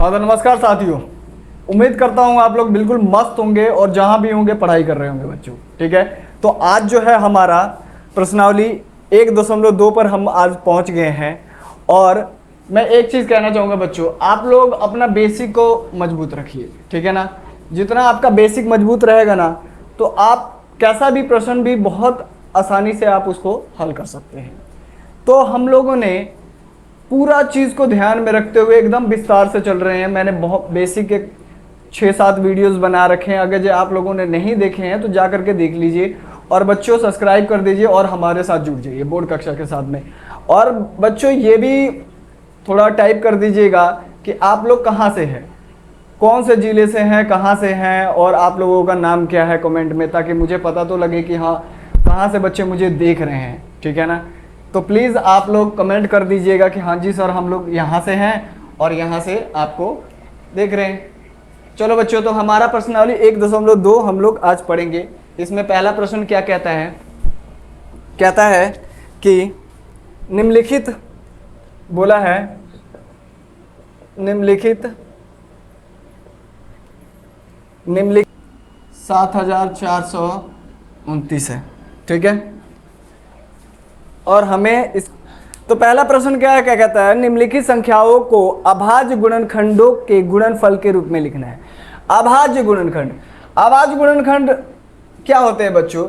हाँ तो नमस्कार साथियों, उम्मीद करता हूँ आप लोग बिल्कुल मस्त होंगे और जहाँ भी होंगे पढ़ाई कर रहे होंगे बच्चों। ठीक है, तो आज जो है हमारा प्रश्नावली 1.2 पर हम आज पहुँच गए हैं। और मैं एक चीज़ कहना चाहूँगा बच्चों, आप लोग अपना बेसिक को मजबूत रखिए। ठीक है ना, जितना आपका बेसिक मजबूत रहेगा ना तो आप कैसा भी प्रश्न भी बहुत आसानी से आप उसको हल कर सकते हैं। तो हम लोगों ने पूरा चीज़ को ध्यान में रखते हुए एकदम विस्तार से चल रहे हैं। मैंने बहुत बेसिक एक 6-7 वीडियोस बना रखे हैं, अगर जो आप लोगों ने नहीं देखे हैं तो जा करके देख लीजिए। और बच्चों सब्सक्राइब कर दीजिए और हमारे साथ जुड़ जाइए बोर्ड कक्षा के साथ में। और बच्चों ये भी थोड़ा टाइप कर दीजिएगा कि आप लोग कहाँ से हैं, कौन से ज़िले से हैं, कहाँ से हैं और आप लोगों का नाम क्या है कमेंट में, ताकि मुझे पता तो लगे कि हाँ कहाँ से बच्चे मुझे देख रहे हैं। ठीक है ना, तो प्लीज़ आप लोग कमेंट कर दीजिएगा कि हाँ जी सर हम लोग यहाँ से हैं और यहाँ से आपको देख रहे हैं। चलो बच्चों, तो हमारा प्रश्नावली 1.2 हम लोग आज पढ़ेंगे। इसमें पहला प्रश्न क्या कहता है, कहता है कि निम्नलिखित बोला है, निम्नलिखित 7429 है। ठीक है, और हमें इस तो पहला प्रश्न क्या है, क्या कहता है, निम्नलिखित संख्याओं को अभाज्य गुणनखंडों के गुणनफल के रूप में लिखना है। अभाज्य गुणनखंड, अभाज्य गुणनखंड क्या होते हैं बच्चों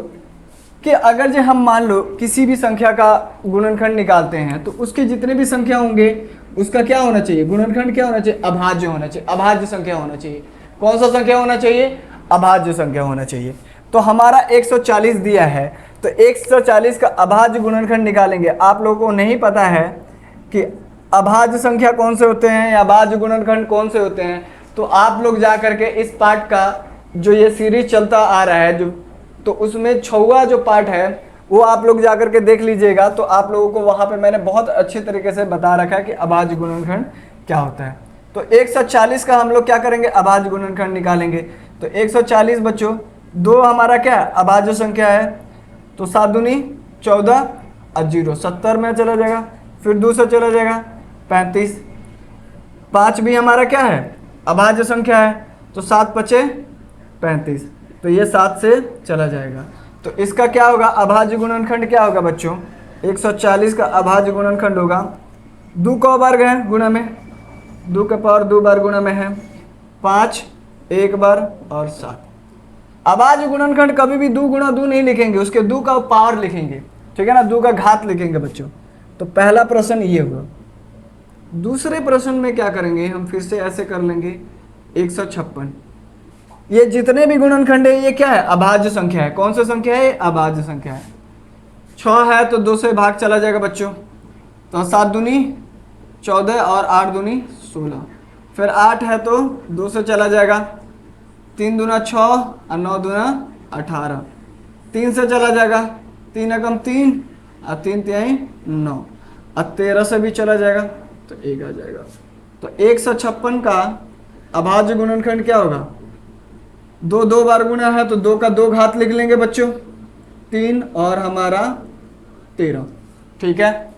कि अगर जो हम मान लो किसी भी संख्या का गुणनखंड निकालते हैं तो उसके जितने भी संख्या होंगे उसका क्या होना चाहिए, गुणनखंड क्या होना चाहिए, अभाज्य होना चाहिए, अभाज्य संख्या होना चाहिए। कौन सा संख्या होना चाहिए, अभाज्य संख्या होना चाहिए। तो हमारा 140 दिया है, तो 140 का अभाज्य गुणनखंड निकालेंगे। आप लोगों को नहीं पता है कि अभाज्य संख्या कौन से होते हैं या अभाज्य गुणनखंड कौन से होते हैं, तो आप लोग जा करके इस पार्ट का जो ये सीरीज चलता आ रहा है जो, तो उसमें 6वां जो पार्ट है वो आप लोग जा करके देख लीजिएगा। तो आप लोगों को वहाँ पे मैंने बहुत अच्छे तरीके से बता रखा है कि अभाज्य गुणनखंड क्या होता है। तो 140 का हम लोग क्या करेंगे, अभाज्य गुणनखंड निकालेंगे। तो 140 बच्चों, 2 हमारा क्या है, अभाज्य संख्या है, तो 7 दूनी 14 और 0 70 में चला जाएगा। फिर 2 से चला जाएगा 35, 5 भी हमारा क्या है, अभाज्य संख्या है, तो 7 5 35, तो ये 7 से चला जाएगा। तो इसका क्या होगा, अभाज्य गुणनखंड क्या होगा बच्चों, 140 का अभाज्य गुणनखंड होगा 2 का वर्ग है गुणा में, 2 का पावर 2 बार गुणा में है 5 1 बार और 7। अभाज्य गुणनखंड कभी भी 2 गुणा 2 नहीं लिखेंगे, उसके 2 का पावर लिखेंगे। ठीक है ना, 2 का घात लिखेंगे बच्चों। तो पहला प्रश्न ये हुआ। दूसरे प्रश्न में क्या करेंगे, हम फिर से ऐसे कर लेंगे 156। ये जितने भी गुणनखंड है ये क्या है, अभाज्य संख्या है। कौन सा संख्या है, अभाज्य संख्या है। 6 है तो 2 से भाग चला जाएगा बच्चों, तो 7 दूनी 14 और 8 दूनी 16। फिर 8 है तो 2 से चला जाएगा, 3 दूना 6 और 9 दूना 18। 3 से चला जाएगा, 3 एकम 3 और 3 तिहाई 9 और 13 से भी चला जाएगा तो 1 आ जाएगा। तो 156 का अभाज्य गुणनखंड क्या होगा, 2 बार गुणा है तो 2 का 2 घात लिख लेंगे बच्चों, 3 और हमारा 13। ठीक है,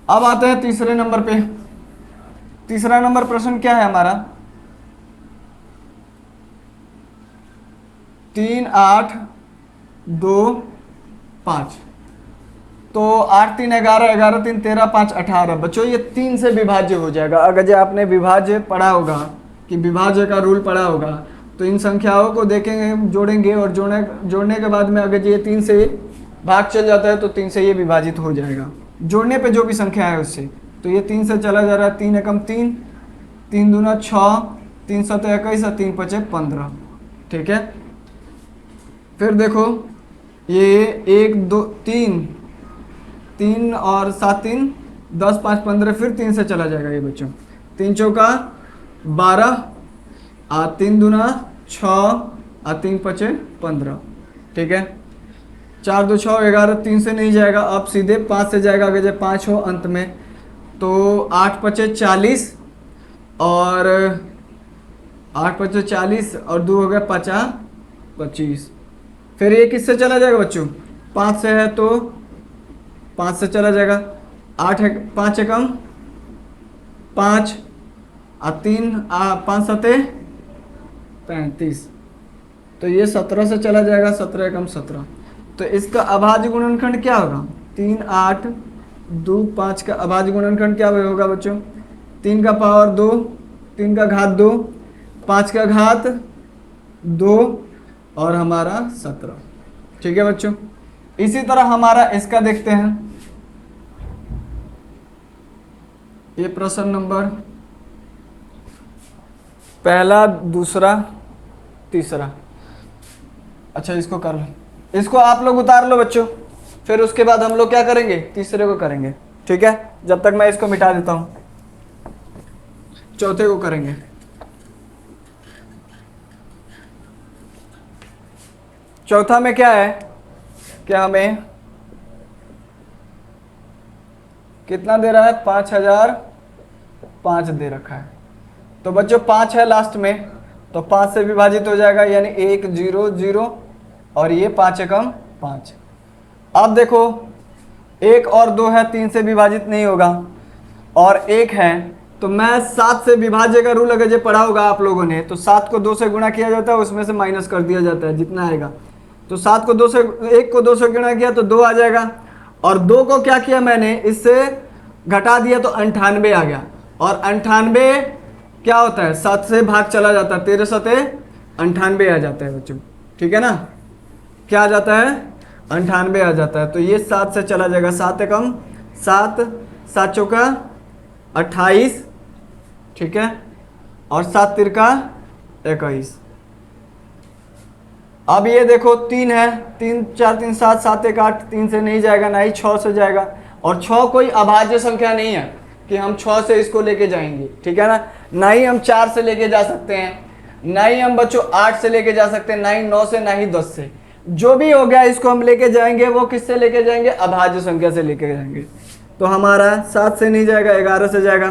अब आते हैं तीसरे नंबर पे। तीसरा नंबर प्रश्न क्या है हमारा, 3 8 2 5। तो 8 3 11, 11 3 13, 5 18 बच्चों, ये 3 से विभाज्य हो जाएगा। अगर जो आपने विभाज्य पढ़ा होगा कि विभाज्य का रूल पढ़ा होगा तो इन संख्याओं को देखेंगे, जोड़ेंगे और जोड़ने के बाद में अगर ये 3 से भाग चल जाता है तो 3 से ये विभाजित हो जाएगा, जोड़ने पे जो भी संख्या है उससे। तो ये 3 से चला जा रहा है, 3 एकम 3, 3 दूना 6, 3 7 21 और 3 5 15। ठीक है, फिर देखो ये 1 2 3 3 और 7 3 10 5 15, फिर 3 से चला जाएगा ये बच्चों, 3 चौका 12 और 3 दूना 6 और 3 5 15। ठीक है, 4 2 6 11, 3 से नहीं जाएगा, अब सीधे 5 से जाएगा। अगर जब 5 हो अंत में तो 8 5 40 और 8 5 40 और 2 हो गया 50 25। फिर ये किससे चला जाएगा बच्चों, 5 से है तो 5 से चला जाएगा, 8 है 5 एकम 5 पाँच सते 35, तो ये 17 से चला जाएगा, 17 एकम 17। तो इसका अभाज्य गुणनखंड क्या होगा? 3 8 2 5 का अभाज्य गुणनखंड क्या होगा बच्चों? 3 का पावर 2, 3 का घात 2, 5 का घात 2 और हमारा 17। ठीक है बच्चों। इसी तरह हमारा इसका देखते हैं, ये प्रश्न नंबर पहला, दूसरा, तीसरा। अच्छा इसको कर लो, इसको आप लोग उतार लो बच्चों, फिर उसके बाद हम लोग क्या करेंगे? तीसरे को करेंगे। ठीक है, जब तक मैं इसको मिटा देता हूं, चौथे को करेंगे। चौथा में क्या है? क्या हमें कितना दे रहा है? 5005 दे रखा है। तो बच्चों 5 है लास्ट में, तो 5 से विभाजित हो जाएगा, यानी 1 0 0 और ये 5 एकम 5। अब देखो 1 और 2 है, 3 से विभाजित नहीं होगा, और 1 है तो मैं 7 से विभाज्य का रूल अगर जो पढ़ा होगा आप लोगों ने, तो 7 को 2 से गुणा किया जाता है, उसमें से माइनस कर दिया जाता है जितना आएगा। तो 7 को 2 से 1 को 2 से गुणा किया तो 2 आ जाएगा, और 2 को क्या किया मैंने? इससे घटा दिया तो 98 आ गया। और 98 क्या होता है? 7 से भाग चला जाता है, 13 सते 98 आ जाता है बच्चों। ठीक है ना, क्या आ जाता है? 98 आ जाता है। तो ये 7 से चला जाएगा, 7 एकम 7, 7 चौका 28, ठीक है, और 7 तिरका 21। अब ये देखो 3 है, 3 4 3 7, 7 1 8, 3 से नहीं जाएगा, ना ही 6 से जाएगा, और 6 कोई अभाज्य संख्या नहीं है कि हम 6 से इसको लेके जाएंगे। ठीक है ना, ना ही हम 4 से लेके जा सकते हैं, ना ही हम बच्चों 8 से लेके जा सकते हैं, ना ही 9 से, ना ही 10 से। जो भी हो गया इसको हम लेके जाएंगे, वो किससे लेके जाएंगे? अभाज्य संख्या से लेके जाएंगे। तो हमारा 7 से नहीं जाएगा, 11 से जाएगा,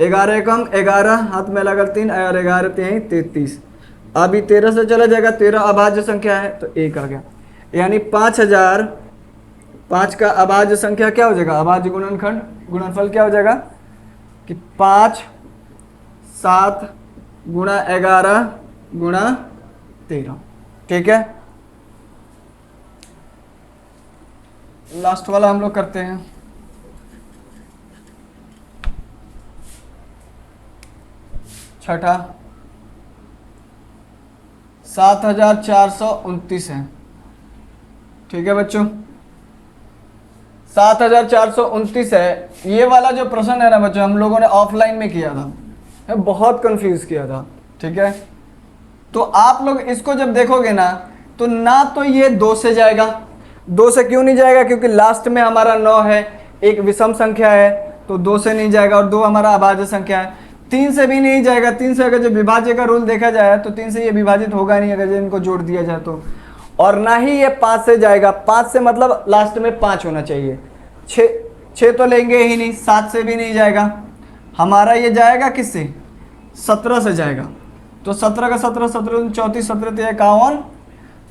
11 एकम 11, हाथ में लगा 3 और 11 3 33। अभी 13 से चला जाएगा, 13 अभाज्य संख्या है तो 1 आ गया, यानी 5005 का अभाज्य संख्या क्या हो जाएगा? अभाज्य गुणनखंड गुणनफल क्या हो जाएगा कि 5 7 गुणा 11 गुणा 13। ठीक है, लास्ट वाला हम लोग करते हैं। छठा 7429 है। ठीक है बच्चों, 7429 है। ये वाला जो प्रश्न है ना बच्चों, हम लोगों ने ऑफलाइन में किया था, बहुत कंफ्यूज किया था। ठीक है, तो आप लोग इसको जब देखोगे ना, तो ना तो ये 2 से जाएगा, 2 से क्यों नहीं जाएगा? क्योंकि लास्ट में हमारा 9 है, एक विषम संख्या है, तो 2 से नहीं जाएगा, और 2 हमारा अभाज्य संख्या है। 3 से भी नहीं जाएगा, 3 से अगर जो विभाज्य का रूल देखा जाए तो 3 से ये विभाजित होगा नहीं अगर इनको जोड़ दिया जाए तो। और ना ही ये 5 से जाएगा, 5 से मतलब लास्ट में 5 होना चाहिए। 6 तो लेंगे ही नहीं, 7 से भी नहीं जाएगा, हमारा ये जाएगा किससे? 17 से जाएगा। तो 17 का 17, 17 34, 17 51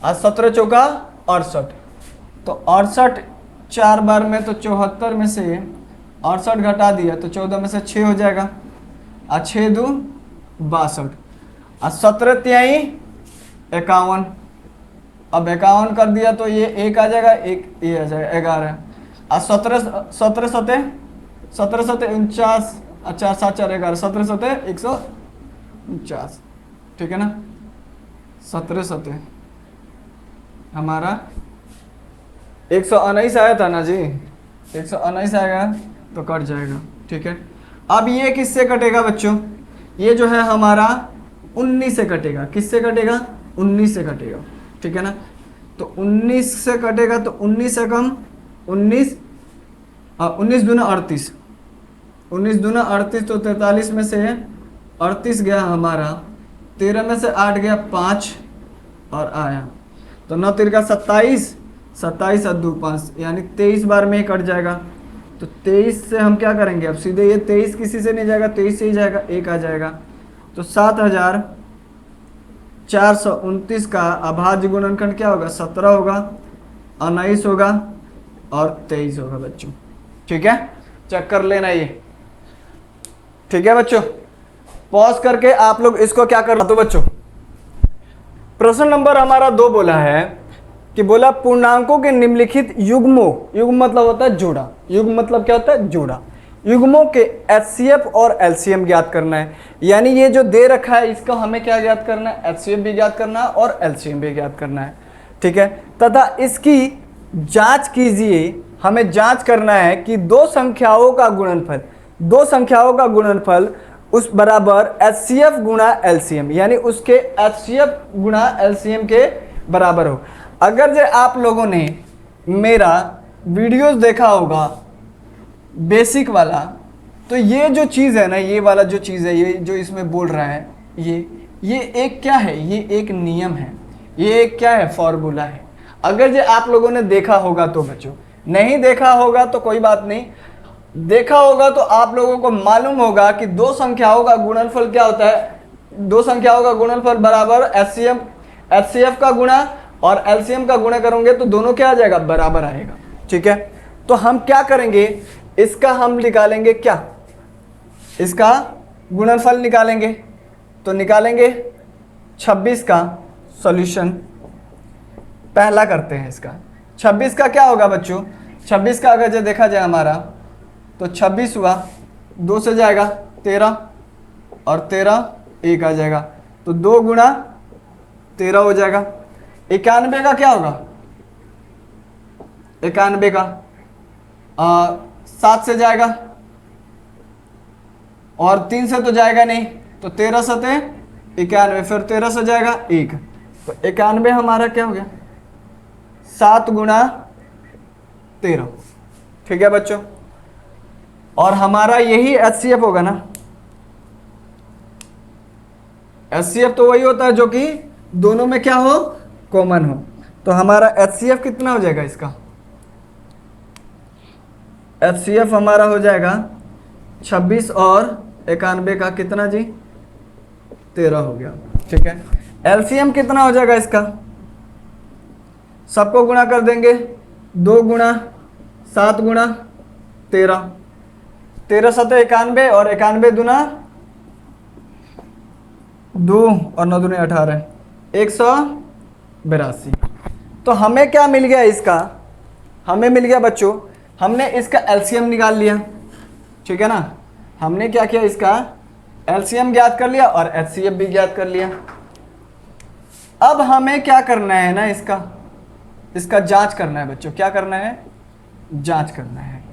और 17 चौका 68। तो 68 4 बार में, तो 74 में से 68 घटा दिया तो 14 में से 6 हो जाएगा, और 6 2 62, और 17 तिहाई 51। अब 51 कर दिया तो ये 1 आ जाएगा, 1 ये आ जाएगा 11, और 17 17 सते 49, 4 7 4 11, 17 सते 149। ठीक है ना, 17 सते हमारा 119 आया था ना जी, 119 आएगा तो कट जाएगा। ठीक है, अब ये किससे कटेगा बच्चों? ये जो है हमारा 19 से कटेगा। किससे कटेगा? 19 से कटेगा। ठीक है ना, तो 19 से कटेगा, तो 19 एकम 19, 19 दूना 38, 19 दूना 38, तो 43 में से 38 गया हमारा, 13 में से 8 गया 5 और आया, तो 9 तिरका 27, 27 और 2 5, यानी 23 बार में ही कट जाएगा। तो 23 से हम क्या करेंगे? अब सीधे ये 23 किसी से नहीं जाएगा, 23 से ही जाएगा, 1 आ जाएगा। तो 7429 का अभाज्य गुणनखंड क्या होगा? 17 होगा, 19 होगा और 23 होगा बच्चों। ठीक है, चेक कर लेना ये। ठीक है बच्चों, पॉज करके आप लोग इसको क्या कर, तो बच्चों प्रश्न नंबर हमारा 2 बोला है कि बोला पूर्णांकों के निम्नलिखित युग्मों, युग्म मतलब होता है जोड़ा, युग्म मतलब क्या होता है जोड़ा, युग्मों के एचसीएफ और एलसीएम ज्ञात करना है। यानी ये जो दे रखा है इसका हमें क्या ज्ञात करना है, एचसीएफ भी ज्ञात करना है और एलसीएम भी ज्ञात करना है, ठीक है। तथा इसकी जांच कीजिए, हमें जांच करना है कि दो संख्याओं का गुणनफल, दो संख्याओं का गुणनफल उस बराबर एचसीएफ गुणा एलसीएम, यानी उसके एचसीएफ गुणा एलसीएम के बराबर हो। अगर जो आप लोगों ने मेरा वीडियोस देखा होगा बेसिक वाला, तो ये जो चीज़ है ना, ये वाला जो चीज़ है, ये जो इसमें बोल रहा है, ये एक क्या है, ये एक नियम है, ये एक क्या है, फॉर्मूला है। अगर जो आप लोगों ने देखा होगा तो बच्चों, नहीं देखा होगा तो कोई बात नहीं, देखा होगा तो आप लोगों को मालूम होगा कि दो संख्याओं का गुणनफल क्या होता है, दो संख्याओं का गुणनफल बराबर एचसीएफ का गुणा और एलसीएम का गुणा करोगे तो दोनों क्या आ जाएगा, बराबर आएगा, ठीक है। तो हम क्या करेंगे, इसका हम निकालेंगे क्या, इसका गुणनफल निकालेंगे। तो निकालेंगे 26 का सॉल्यूशन, पहला करते हैं इसका। 26 का क्या होगा बच्चों, 26 का अगर जो देखा जाए हमारा तो 26 हुआ, 2 से जाएगा 13 और 13 1 आ जाएगा, तो 2 गुणा 13 हो जाएगा। 91 का क्या होगा, 91 का 7 से जाएगा और 3 से तो जाएगा नहीं, तो 13 सते 91, फिर 13 से जाएगा 1, तो 91 हमारा क्या हो गया, 7 गुणा 13, ठीक है बच्चों। और हमारा यही एचसीएफ होगा ना, एचसीएफ तो वही होता है जो कि दोनों में क्या हो, कॉमन हो। तो हमारा एचसीएफ कितना हो जाएगा, इसका एचसीएफ हमारा हो जाएगा 26 और 91 का कितना जी, 13 हो गया, ठीक है। एलसीएम कितना हो जाएगा इसका, सबको गुणा कर देंगे, 2 गुणा 7 गुणा 13, 13 सते 91 और 91 दूना 2 और 9 दूने 18, 182। तो हमें क्या मिल गया इसका, हमें मिल गया बच्चों, हमने इसका एलसीएम निकाल लिया, ठीक है ना। हमने क्या किया, इसका एलसीएम ज्ञात कर लिया और एचसीएफ भी ज्ञात कर लिया। अब हमें क्या करना है ना, इसका जांच करना है बच्चों, क्या करना है, जांच करना है।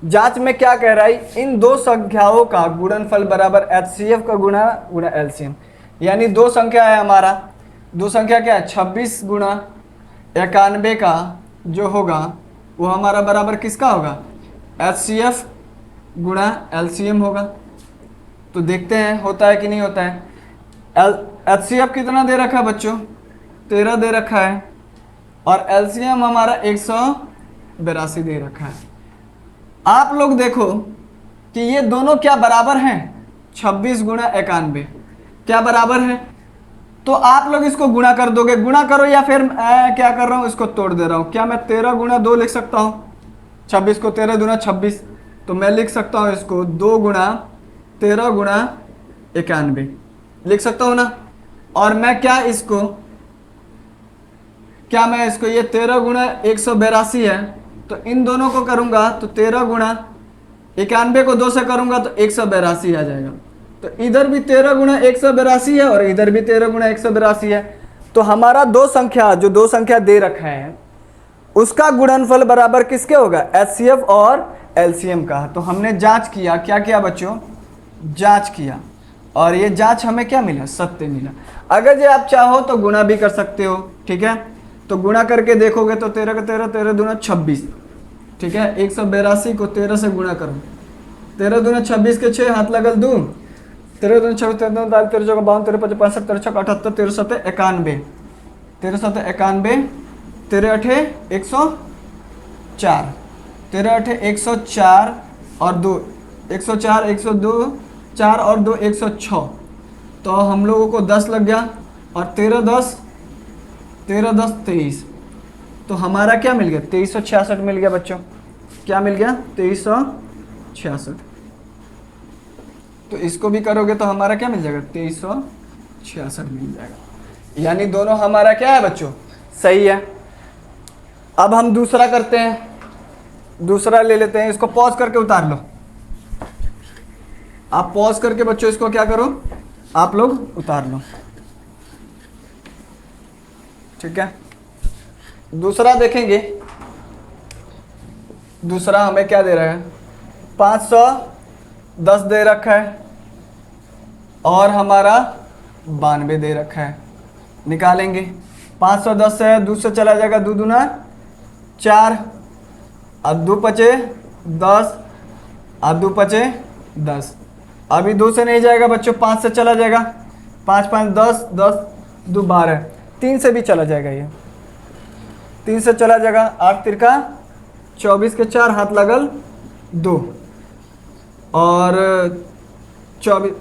जांच में क्या कह रहा है, इन दो संख्याओं का गुणनफल बराबर एचसीएफ का गुणा एलसीएम, यानी दो संख्या है हमारा, दो संख्या क्या है, 26 गुणा 91 का जो होगा वो हमारा बराबर किसका होगा, एचसीएफ गुणा एलसीएम होगा। तो देखते हैं होता है कि नहीं होता है। एचसीएफ कितना दे रखा है बच्चों, 13 दे रखा है और एलसीएम हमारा 182 दे रखा है। आप लोग देखो कि ये दोनों क्या बराबर हैं, 26 गुणा 91 क्या बराबर है। तो आप लोग इसको गुणा कर दोगे, गुणा करो, या फिर क्या कर रहा हूँ, इसको तोड़ दे रहा हूँ। क्या मैं 13 गुणा 2 लिख सकता हूँ, 26 को 13 दूना 26, तो मैं लिख सकता हूँ इसको 2 गुणा 13 गुणा 91 लिख सकता हूँ ना। और मैं क्या इसको, क्या मैं इसको, ये 13 गुणा 182 है, तो इन दोनों को करूँगा तो 13 गुणा 91 को 2 से करूँगा तो 182 आ जाएगा। तो इधर भी 13 गुणा 182 है और इधर भी 13 गुणा 182 है। तो हमारा दो संख्या, जो दो संख्या दे रखा है उसका गुणनफल बराबर किसके होगा, एचसीएफ और एलसीएम का। तो हमने जांच किया, क्या किया बच्चों, जांच किया, और ये जांच हमें क्या मिला, सत्य मिला। अगर जो आप चाहो तो गुणा भी कर सकते हो, ठीक है। तो गुणा करके देखोगे तो 13 का 13, 13 दूना 26, ठीक है। 182 को 13 से गुणा करो, 13 दूना 26 के 6 हाथ लगल 2, 13 दूना 26, 13 13 14 52 13 55 65 13 6 78 13 7 91, 13 7 91, 13 8 104, 13 8 104 और 2 104, 102 4 और 2 106। तो हम लोगों को 10 लग गया और 13 10 23। तो हमारा क्या मिल गया, 2366 मिल गया बच्चों। क्या मिल गया, 2366। तो इसको भी करोगे तो हमारा क्या मिल जाएगा, 2366 मिल जाएगा। यानी दोनों हमारा क्या है बच्चों, सही है। अब हम दूसरा करते हैं, दूसरा ले लेते हैं। इसको पॉज करके उतार लो, आप पॉज करके बच्चों इसको क्या करो, आप लोग उतार लो, ठीक है। दूसरा देखेंगे, दूसरा हमें क्या दे रहा है, 510 दे रखा है और हमारा 92 दे रखा है। निकालेंगे, 510 से 2 से चला जाएगा, 2 दूना 4, अब 2 पचे 10, अब 2 पचे 10। अभी 2 से नहीं जाएगा बच्चों, 5 से चला जाएगा, 5 5 10, 10 2 12, 3 से भी चला जाएगा, ये 3 से चला जाएगा, 8 तिरका 24 के 4 हाथ लगल 2 और 24,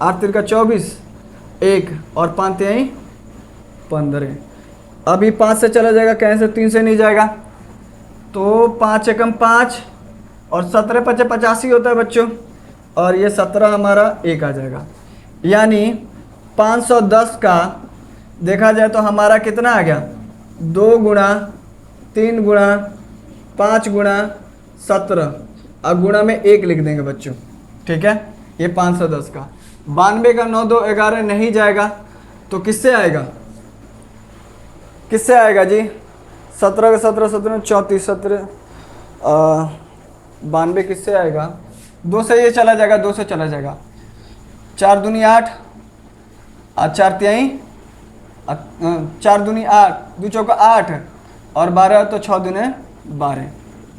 8 तिरका 24 1 और 5 तिहाई 15। अभी 5 से चला जाएगा, कहीं से 3 से नहीं जाएगा, तो 5 एकम 5 और 17 पचे 85 होता है बच्चों, और ये 17 हमारा 1 आ जाएगा। यानी 510 का देखा जाए तो हमारा कितना आ गया, 2 गुणा 3 गुणा 5 गुणा 17, अब गुणा में 1 लिख देंगे बच्चों, ठीक है। ये 510 का 92 का 9 2 11 नहीं जाएगा, तो किससे आएगा, किससे आएगा जी, 17 का 17 17 34 17 92 किससे आएगा, 2 से ये चला जाएगा, 2 से चला जाएगा, 4 दूनी 8 और 4 तिहाई 4 दूनी 8, 2 चौका 8 और 12 तो 6 दूने 12,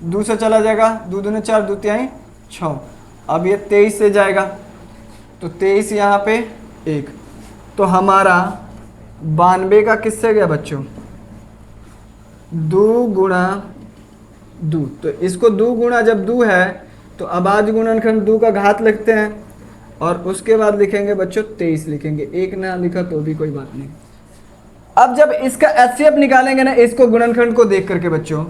2 से चला जाएगा, 2 दूने 4 2 तिहाई 6। अब ये 23 से जाएगा, तो 23 यहाँ पे 1, तो हमारा 92 का किससे गया बच्चों, 2 गुणा 2। तो इसको 2 गुणा जब 2 है तो अभाज्य गुणनखंड 2 का घात लिखते हैं और उसके बाद लिखेंगे बच्चों 23 लिखेंगे, 1 ना लिखा तो भी कोई बात नहीं। अब जब इसका HCF निकालेंगे ना, इसको गुणनखंड को देख करके बच्चों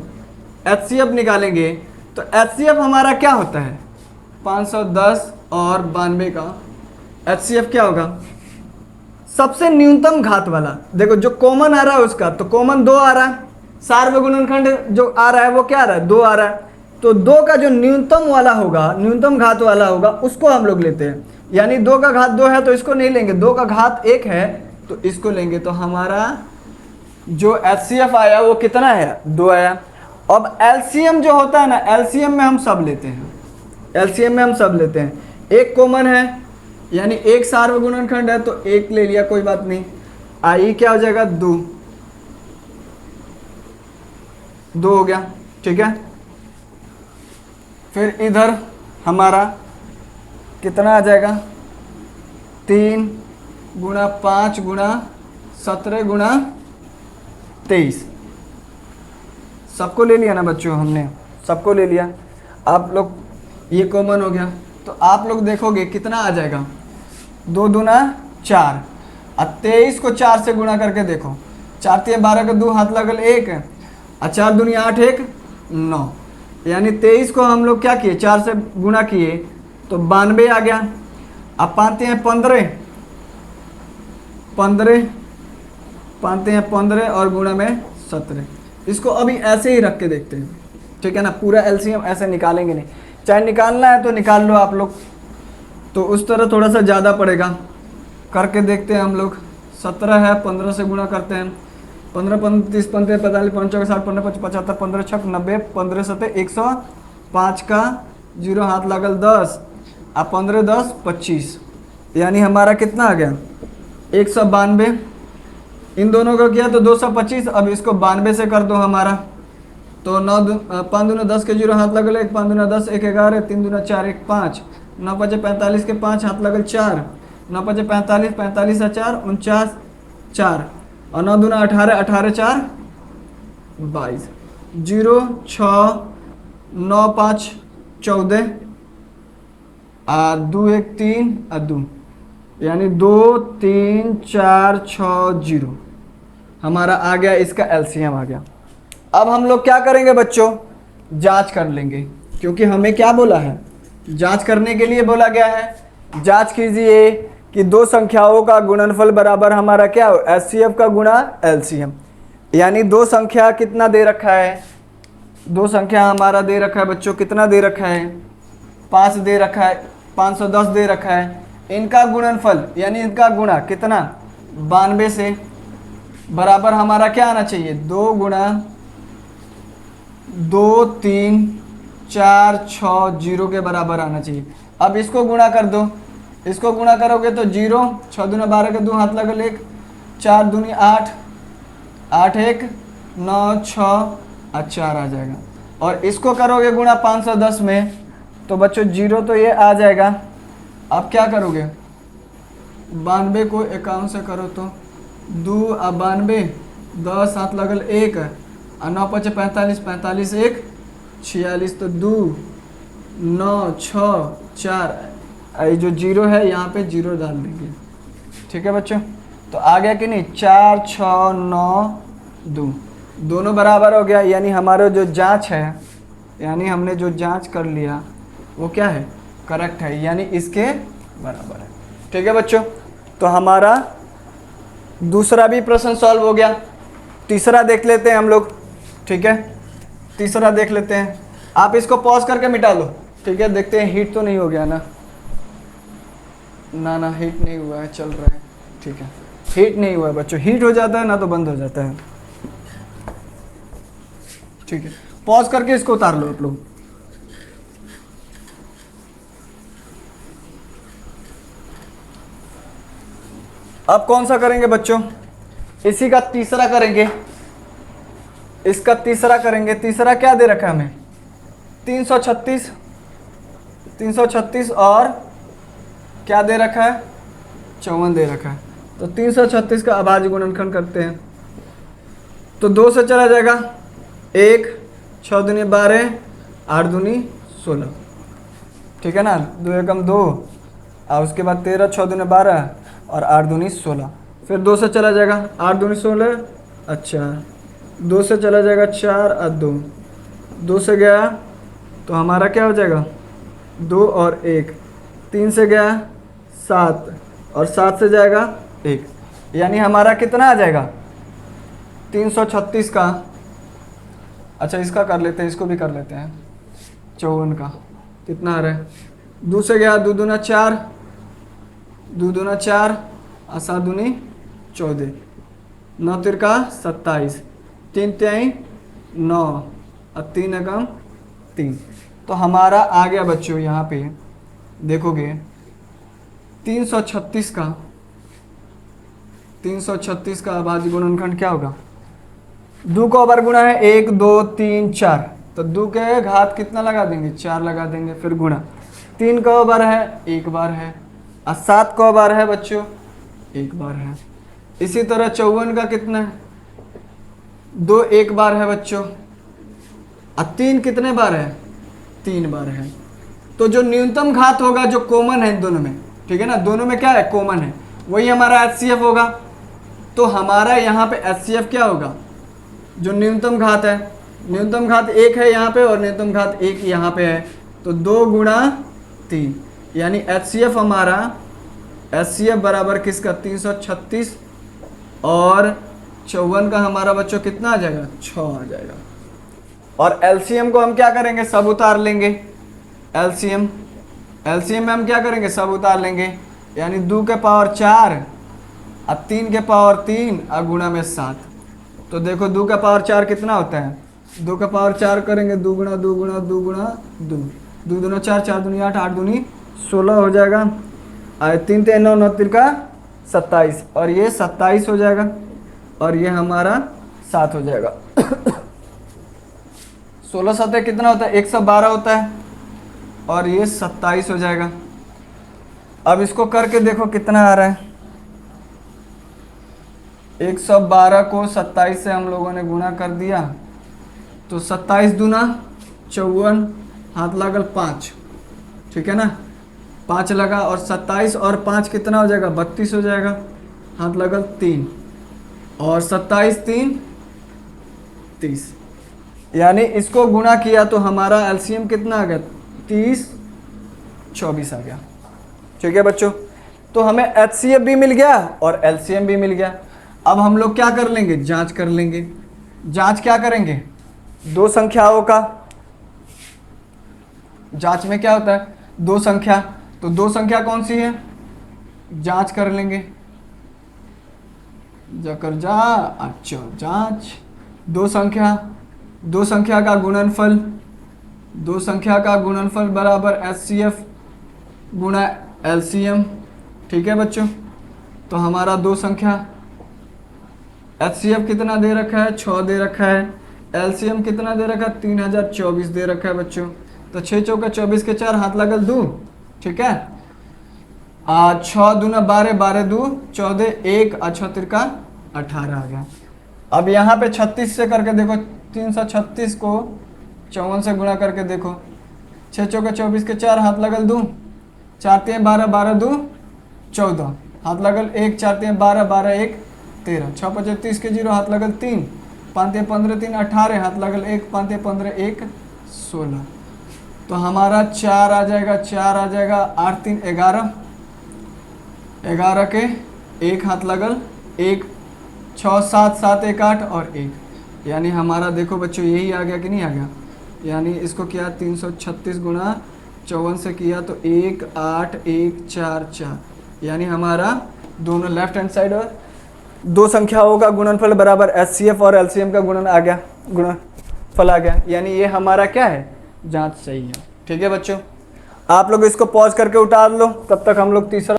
HCF निकालेंगे, तो HCF हमारा क्या होता है, 510 और 92 का HCF क्या होगा, सबसे न्यूनतम घात वाला। देखो जो कॉमन आ रहा है उसका, तो कॉमन 2 आ रहा है, सार्वगुणनखंड जो आ रहा है वो क्या आ रहा है, 2 आ रहा है, तो 2 का जो न्यूनतम वाला होगा, न्यूनतम घात वाला होगा, उसको हम लोग लेते हैं। यानी 2 का घात 2 है तो इसको नहीं लेंगे, 2 का घात 1 है तो इसको लेंगे, तो हमारा जो HCF आया वो कितना है, 2 आया। अब LCM जो होता है ना, LCM में हम सब लेते हैं, LCM में हम सब लेते हैं, एक कॉमन है यानी एक सार्वगुणनखंड है तो 1 ले लिया, कोई बात नहीं। आई क्या हो जाएगा, 2 हो गया, ठीक है। फिर इधर हमारा कितना आ जाएगा, 3 गुणा 5 गुणा 17 गुणा 23, सबको ले लिया ना बच्चों, हमने सबको ले लिया। आप लोग ये कॉमन हो गया, तो आप लोग देखोगे कितना आ जाएगा, 2 दूना 4 और 23 को 4 से गुणा करके देखो, 4 तिया 12 का 2 हाथ लगल 1 और 4 दूनी 8 1 9, यानी 23 को हम लोग क्या किए, 4 से गुणा किए तो 92 आ गया। अब 5 हैं 15 5 हैं 15 और गुणा में 17। इसको अभी ऐसे ही रख के देखते हैं, ठीक है ना। पूरा LCM ऐसे निकालेंगे नहीं, चाहे निकालना है तो निकाल लो आप लोग, तो उस तरह थोड़ा सा ज़्यादा पड़ेगा। करके देखते हैं हम लोग, 17 है 15 से गुणा करते हैं, 15 15 30 35 45 55 60 15 55 75 15 6 90 15 7 105 का 0 हाथ लगल 10 और 15 10 25, यानी हमारा कितना आ गया, 192। इन दोनों का किया तो 225। अब इसको 92 से कर दो हमारा, तो 9 5 दूना 10 के 0 हाथ लगल 1, 5 दूना 10 1 11, 3 दूना 4 1 5, 9 5 45 के 5 हाथ लगल 4, 9 5 45 45 से 4 49 4 और 9 दूना 18 18 4 22, 0 6 9 5 14 और 2 1 3 और 2, यानी 2 3 4 6 0 हमारा आ गया, इसका LCM आ गया। अब हम लोग क्या करेंगे बच्चों, जांच कर लेंगे, क्योंकि हमें क्या बोला है, जांच करने के लिए बोला गया है। जांच कीजिए कि दो संख्याओं का गुणनफल बराबर हमारा क्या हो, एचसीएफ का गुणा एलसीएम। यानी दो संख्या कितना दे रखा है, दो संख्या हमारा दे रखा है बच्चों, कितना दे रखा है, 5 दे रखा है, 510 दे रखा है। इनका गुणनफल यानी इनका गुणा कितना, 92 से बराबर हमारा क्या आना चाहिए, 2 गुणा 2 3 4 6 0 के बराबर आना चाहिए। अब इसको गुणा कर दो, इसको गुणा करोगे तो 0, 6 दूना 12 के 2 हाथ लगल 1, 4 दूनी 8, 8 1 9 6 और 4 आ जाएगा। और इसको करोगे गुणा 510 में तो बच्चों 0 तो ये आ जाएगा। अब क्या करोगे, 92 को 51 से करो तो 2 और 92, 10 हाथ लगल 1 और 9 5 45, 45 1 46, तो 2 9 6 4, ये जो 0 है यहाँ पे 0 डाल देंगे। ठीक है बच्चों, तो आ गया कि नहीं, 4 6 9 2, दोनों बराबर हो गया। यानी हमारा जो जांच है, यानी हमने जो जांच कर लिया वो क्या है, करेक्ट है, यानी इसके बराबर है। ठीक है बच्चों, तो हमारा दूसरा भी प्रश्न सॉल्व हो गया। तीसरा देख लेते हैं हम लोग। ठीक है, तीसरा देख लेते हैं। आप इसको पॉज करके मिटा लो। ठीक है, देखते हैं हीट तो नहीं हो गया ना, ना ना हीट नहीं हुआ है, चल रहा है। ठीक है, हीट नहीं हुआ है बच्चों, हीट हो जाता है ना तो बंद हो जाता है। ठीक है, पॉज करके इसको उतार लो आप लोग। अब कौन सा करेंगे बच्चों, इसी का तीसरा करेंगे, इसका तीसरा करेंगे। तीसरा क्या दे रखा है हमें, 336, 336 और क्या दे रखा है, 54 दे रखा है। तो 336 का अभाज्य गुणनखंड करते हैं तो 2 से चला जाएगा 1, 6 दूनी 12, 8 दूनी 16। ठीक है ना, 2 एकम 2 और उसके बाद 13, 6 दूनी 12 और 8 दूनी 16। फिर 2 से चला जाएगा 8 दूनी 16, अच्छा 2 से चला जाएगा 4 और 2, 2 से गया तो हमारा क्या हो जाएगा, 2 और 1, 3 से गया 7 और 7 से जाएगा 1, यानी हमारा कितना आ जाएगा 336 का। अच्छा इसका कर लेते हैं, इसको भी कर लेते हैं, 54 का कितना आ रहा है, 2 से गया 2 दूना 4, 2 दूना 4 और 7 दूनी 14, 9 तिरका 27, 3 त्याई 9 और 3 एकम 3। तो हमारा आ गया बच्चों, यहाँ पे देखोगे 336 का अभाज्य गुणनखंड क्या होगा, 2 का ओवर गुणा है 1 2 3 4, तो 2 के घात कितना लगा देंगे, 4 लगा देंगे, फिर गुणा 3 का ओवर है 1 बार है और 7 का ओवर है बच्चों 1 बार है। इसी तरह 54 का कितना है, 2 1 बार है बच्चों और 3 कितने बार है, 3 बार है। तो जो न्यूनतम घात होगा जो कॉमन है इन दोनों में, ठीक है ना, दोनों में क्या है, कॉमन है, वही हमारा एचसीएफ होगा। तो हमारा यहाँ पे एचसीएफ क्या होगा, जो न्यूनतम घात है, न्यूनतम घात 1 है यहाँ पे और न्यूनतम घात 1 यहाँ पे है, तो 2 गुणा 3, यानी एचसीएफ हमारा, एचसीएफ बराबर किसका, 336 और 54 का हमारा बच्चों कितना आ जाएगा, 6 आ जाएगा। और एलसीएम को हम क्या करेंगे, सब उतार लेंगे। एलसीएम में हम क्या करेंगे, सब उतार लेंगे, यानी 2 के पावर 4 और 3 के पावर 3 और गुणा में 7। तो देखो 2 का पावर 4 कितना होता है, 2 का पावर 4 करेंगे 2 गुणा 2 गुणा 2 गुणा 2, 2 दूना 4, 4 दूनी 8, 8 दूनी 16 हो जाएगा, और 3 3 9 9 3 का 27, और ये 27 हो जाएगा, और ये हमारा 7 हो जाएगा। 16 7 कितना होता है, 112 होता है, और ये 27 हो जाएगा। अब इसको करके देखो कितना आ रहा है, 112 को 27 से हम लोगों ने गुणा कर दिया, तो 27 दूना 54, हाथ लागल 5, ठीक है ना, 5 लगा, और 27 और 5 कितना हो जाएगा, 32 हो जाएगा, हाथ लगल 3, और 27 3 30, यानी इसको गुणा किया तो हमारा एलसीएम कितना आ गया, 30 24 आ गया। ठीक है बच्चों। तो हमें HCF भी मिल गया और LCM भी मिल गया। अब हम लोग क्या कर लेंगे, जांच कर लेंगे। जांच क्या करेंगे, दो संख्याओं का। जांच में क्या होता है, दो संख्या, तो दो संख्या कौन सी है, जांच कर लेंगे। जाकर जा, अच्छा जांच, दो संख्या का गुणनफल, दो संख्या का गुणनफल बराबर HCF गुणा LCM। ठीक है बच्चों, तो हमारा दो संख्या, HCF कितना दे रखा है, 6 दे रखा है, LCM कितना दे रखा है, 3024 दे रखा है बच्चों। तो 6 चौका 24 के 4, हाथ लगल 2, ठीक है। 6 दूना 12, 12 2 14, 1 6 तिरका 18 आ गया। अब यहाँ पे 36 से करके देखो, 336 को 54 से गुणा करके देखो। 6 चौका 24 के 4, हाथ लगल 2, 4 3 12, 12 2 14, हाथ लगल 1, 4 3 12, 12 1 13, 6 5 30 के 0, हाथ लगल 3, 5 15 3 18, हाथ लगल 1, 5 15 1 16। तो हमारा 4 आ जाएगा, 4 आ जाएगा, 8 3 11, 11 के 1, हाथ लगल 1, 6 7 7 1 8 और 1, यानी हमारा देखो बच्चों यही आ गया कि नहीं आ गया। यानी इसको किया 336 गुणा 54 से किया तो 1 8 1 4 4, यानी हमारा दोनों लेफ्ट हैंड साइड और दो संख्याओं का गुणनफल बराबर HCF और LCM का गुणन आ गया, गुणनफल आ गया। यानी ये हमारा क्या है, जांच सही है। ठीक है बच्चों, आप लोग इसको पॉज करके उतार लो, तब तक हम लोग तीसरा।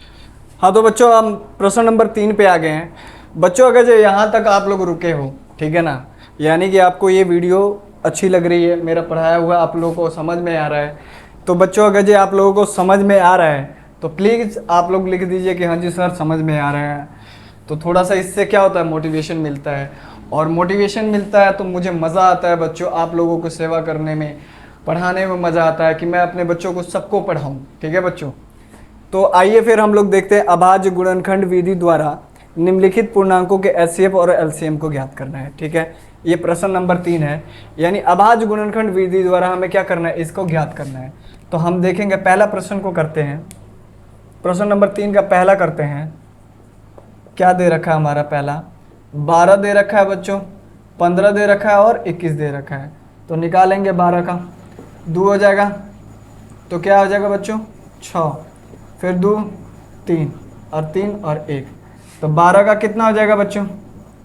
हाँ तो बच्चों हम प्रश्न नंबर 3 पे आ गए हैं। बच्चों अगर जो यहाँ तक आप लोग रुके हो, ठीक है ना, यानी कि आपको ये वीडियो अच्छी लग रही है, मेरा पढ़ाया हुआ आप लोगों को समझ में आ रहा है, तो बच्चों अगर जो आप लोगों को समझ में आ रहा है तो प्लीज़ आप लोग लिख दीजिए कि हाँ जी सर समझ में आ रहा है। तो थोड़ा सा इससे क्या होता है, मोटिवेशन मिलता है, और मोटिवेशन मिलता है तो मुझे मज़ा आता है बच्चों आप लोगों को सेवा करने में, पढ़ाने में मज़ा आता है कि मैं अपने बच्चों को सबको पढ़ाऊँ। ठीक है बच्चों, तो आइए फिर हम लोग देखते हैं अभाज्य गुणनखंड विधि द्वारा निम्नलिखित पूर्णांकों के HCF और LCM को ज्ञात करना है। ठीक है, ये प्रश्न नंबर 3 है, यानी अभाज्य गुणनखंड विधि द्वारा हमें क्या करना है, इसको ज्ञात करना है। तो हम देखेंगे पहला प्रश्न को करते हैं, प्रश्न नंबर 3 का पहला करते हैं। क्या दे रखा है हमारा, पहला 12 दे रखा है बच्चों, 15 दे रखा है और 21 दे रखा है। तो निकालेंगे 12 का, 2 हो जाएगा, तो क्या हो जाएगा बच्चों 6, फिर 2 3 और 3 और 1, तो 12 का कितना हो जाएगा बच्चों,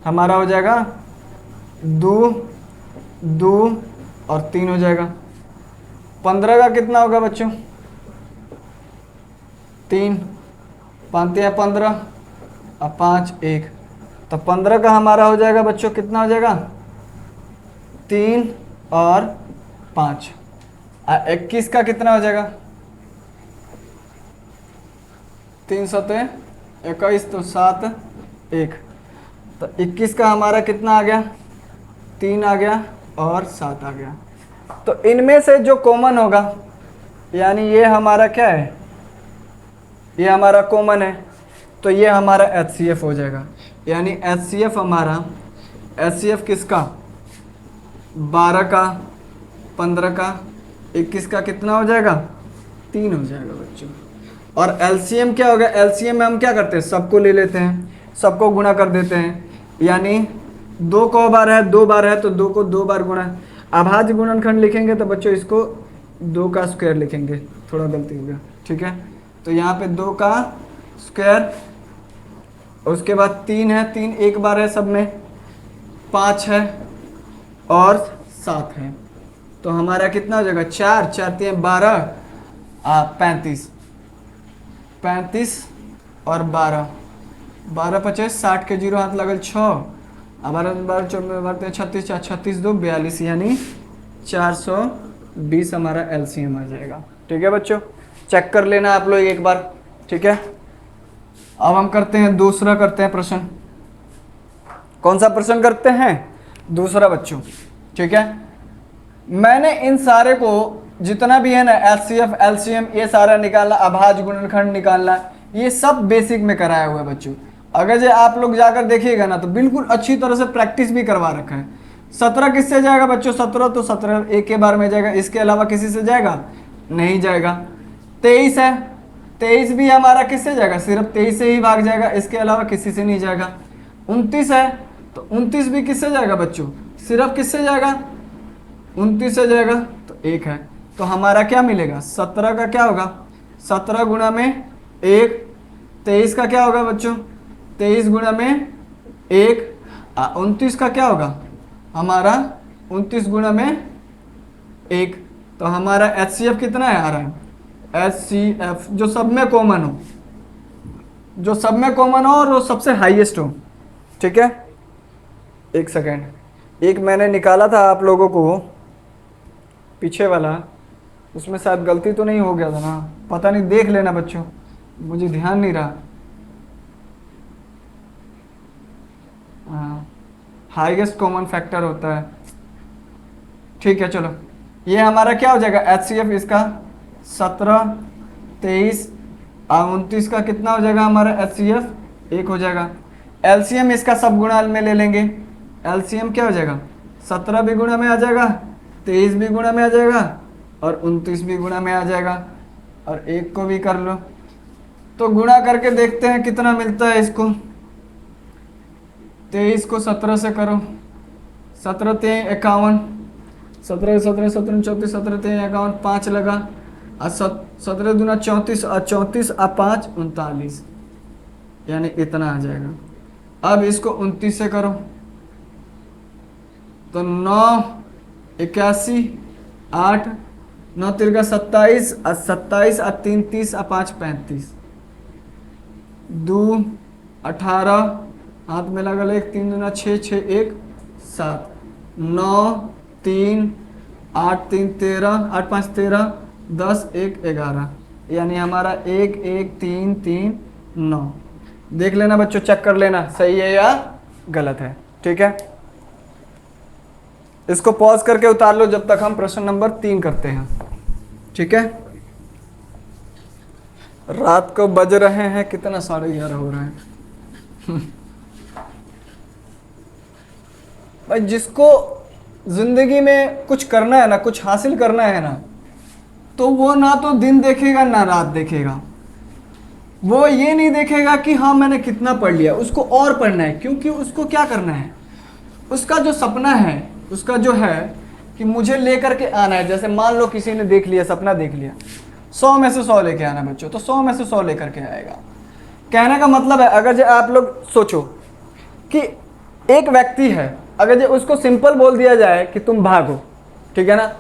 हमारा हो जाएगा 2 2 और 3 हो जाएगा। 15 का कितना होगा बच्चों, 3 5 3 15 और 5 1, तो 15 का हमारा हो जाएगा बच्चों कितना हो जाएगा 3 और 5। 21 का कितना हो जाएगा 3 7 21, तो 7 1, तो 21 का हमारा कितना आ गया 3 आ गया और 7 आ गया। तो इनमें से जो कॉमन होगा, यानी ये हमारा क्या है, ये हमारा कॉमन है, तो ये हमारा HCF हो जाएगा। यानी HCF हमारा, HCF किसका 12 का, 15 का, 21 का कितना हो जाएगा 3 हो जाएगा बच्चों। और LCM क्या होगा, LCM में हम क्या करते हैं, सबको ले लेते हैं, सबको गुणा कर देते हैं, यानी 2 को बार है, 2 बार है तो 2 को 2 बार गुणा। अभाज्य गुणनखंड लिखेंगे तो बच्चों इसको 2 का स्क्वायर लिखेंगे, थोड़ा गलती हो गया, ठीक है। तो यहाँ पे 2 का स्क्वायर, उसके बाद 3 है, 3 एक बार है सब में, 5 है और 7 है, तो हमारा कितना हो जाएगा 4 4 3 12 35, 35 और 12, 12 25 60 के 0 हाथ लगल 6, 12 12 14 36 36 2 42, यानी 420 हमारा LCM आ जाएगा। ठीक है बच्चों, चेक कर लेना आप लोग एक बार, ठीक है। अब हम करते हैं दूसरा, करते हैं प्रश्न। कौन सा प्रश्न करते हैं, दूसरा बच्चों, ठीक है। मैंने इन सारे को जितना भी है ना HCF LCM ये सारा निकालना, अभाज्य गुणनखंड निकालना, ये सब बेसिक में कराया हुआ है बच्चों। अगर जो आप लोग जाकर देखिएगा ना तो बिल्कुल अच्छी तरह से प्रैक्टिस भी करवा रखा है। 17 किससे जाएगा बच्चों, 17 तो 17 एक के बार में जाएगा, इसके अलावा किसी से जाएगा नहीं जाएगा। 23 है, 23 भी हमारा किससे जाएगा, सिर्फ 23 से ही भाग जाएगा, इसके अलावा किसी से नहीं जाएगा। 29 है तो 29 भी किससे जाएगा बच्चों, सिर्फ किससे जाएगा, 29 से जाएगा, तो 1 है। तो हमारा क्या मिलेगा, 17 का क्या होगा, 17 गुणा में 1, 23 का क्या होगा बच्चों, 23 गुणा में 1, 29 का क्या होगा हमारा, 29 गुणा में 1। तो हमारा HCF कितना है आ रहा है, HCF जो सब में कॉमन हो, जो सब में कॉमन हो और वो सबसे हाईएस्ट हो। ठीक है, एक सेकेंड, एक मैंने निकाला था आप लोगों को पीछे वाला, उसमें शायद गलती तो नहीं हो गया था ना, पता नहीं, देख लेना बच्चों, मुझे ध्यान नहीं रहा। हाँ, हाईएस्ट कॉमन फैक्टर होता है। ठीक है, चलो ये हमारा क्या हो जाएगा HCF इसका 17, 23 और 29 का कितना हो जाएगा हमारा HCF 1 हो जाएगा। LCM इसका सब गुणा में ले लेंगे, LCM क्या हो जाएगा, 17 भी गुणा में आ जाएगा, 23 भी गुणा में आ जाएगा और 29 भी गुणा में आ जाएगा, और 1 को भी कर लो। तो गुणा करके देखते हैं कितना मिलता है इसको। 23 को 17 से करो, 17 3 51, 17 17 17 34, 17 3 51, 5 लगा, और 17 दूना 34 और 34 और 5 39, यानी इतना आ जाएगा। अब इसको 29 से करो तो 9 81, 8 9 तिरका 27 और 27 और 3 30 और 5 35, 2 18, हाथ में लगा ले, 3 दूना 6 6 1 7, 9 3 8 3 13, 8 5 13, 10 1 11, यानी हमारा 1 1 3 3 9। देख लेना बच्चों, चेक कर लेना सही है या गलत है। ठीक है, इसको पॉज करके उतार लो जब तक हम प्रश्न नंबर 3 करते हैं। ठीक है, रात को बज रहे हैं कितना, 11:30 हो रहे हैं। भाई जिसको जिंदगी में कुछ करना है ना, कुछ हासिल करना है ना, तो वो ना तो दिन देखेगा ना रात देखेगा। वो ये नहीं देखेगा कि हाँ मैंने कितना पढ़ लिया, उसको और पढ़ना है, क्योंकि उसको क्या करना है, उसका जो सपना है, उसका जो है कि मुझे लेकर के आना है। जैसे मान लो किसी ने देख लिया, सपना देख लिया, 100 में से 100 लेके आना बच्चों, तो 100 में से 100 लेकर के आएगा। कहने का मतलब है, अगर जो आप लोग सोचो कि एक व्यक्ति है, अगर जो उसको सिंपल बोल दिया जाए कि तुम भागो, ठीक है ना,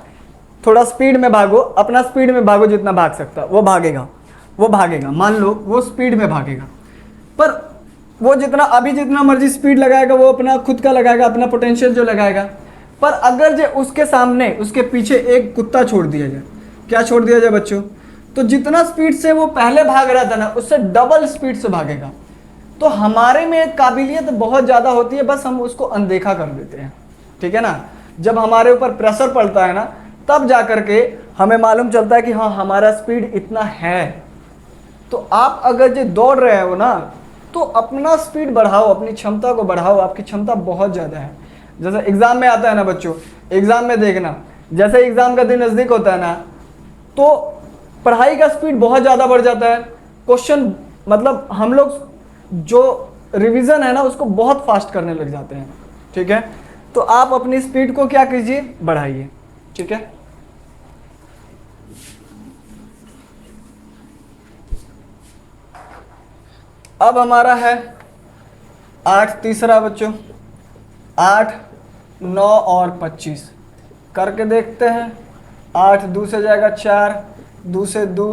थोड़ा स्पीड में भागो, अपना स्पीड में भागो जितना भाग सकता, वो भागेगा, वो भागेगा, मान लो वो स्पीड में भागेगा, पर वो जितना अभी जितना मर्जी स्पीड लगाएगा, वो अपना खुद का लगाएगा, अपना पोटेंशियल जो लगाएगा। पर अगर जो उसके सामने, उसके पीछे एक कुत्ता छोड़ दिया जाए, क्या छोड़ दिया जाए बच्चों, तो जितना स्पीड से वो पहले भाग रहा था ना, उससे डबल स्पीड से भागेगा। तो हमारे में काबिलियत बहुत ज़्यादा होती है, बस हम उसको अनदेखा कर देते हैं। ठीक है ना, जब हमारे ऊपर प्रेशर पड़ता है ना, तब जा कर के हमें मालूम चलता है कि हाँ हमारा स्पीड इतना है। तो आप अगर जो दौड़ रहे हो ना, तो अपना स्पीड बढ़ाओ, अपनी क्षमता को बढ़ाओ, आपकी क्षमता बहुत ज़्यादा है। जैसे एग्ज़ाम में आता है ना बच्चों, एग्ज़ाम में देखना, जैसे एग्ज़ाम का दिन नज़दीक होता है ना, तो पढ़ाई का स्पीड बहुत ज़्यादा बढ़ जाता है। क्वेश्चन मतलब हम लोग जो रिवीजन है ना, उसको बहुत फास्ट करने लग जाते हैं। ठीक है, तो आप अपनी स्पीड को क्या कीजिए, बढ़ाइए। ठीक है, अब हमारा है 8 तीसरा बच्चों, 8 9 और 25 करके देखते हैं। 8 2 से जाएगा 4, 2 से 2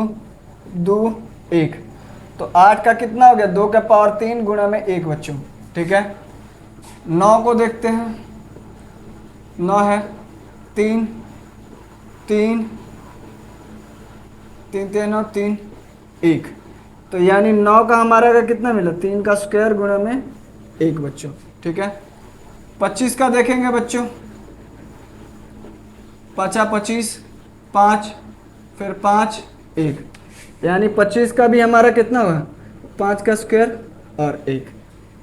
2 1, तो 8 का कितना हो गया, 2 का पावर 3 गुणा में 1 बच्चों। ठीक है, 9 को देखते हैं, 9 है 3 3 3 3 9 3 1, तो यानी 9 का हमारा का कितना मिला, 3 का स्क्वायर गुणा में 1 बच्चों। ठीक है, 25 का देखेंगे बच्चों, 5 25 5 फिर 5 1, यानी 25 का भी हमारा कितना हुआ, 5 का स्क्वायर और 1।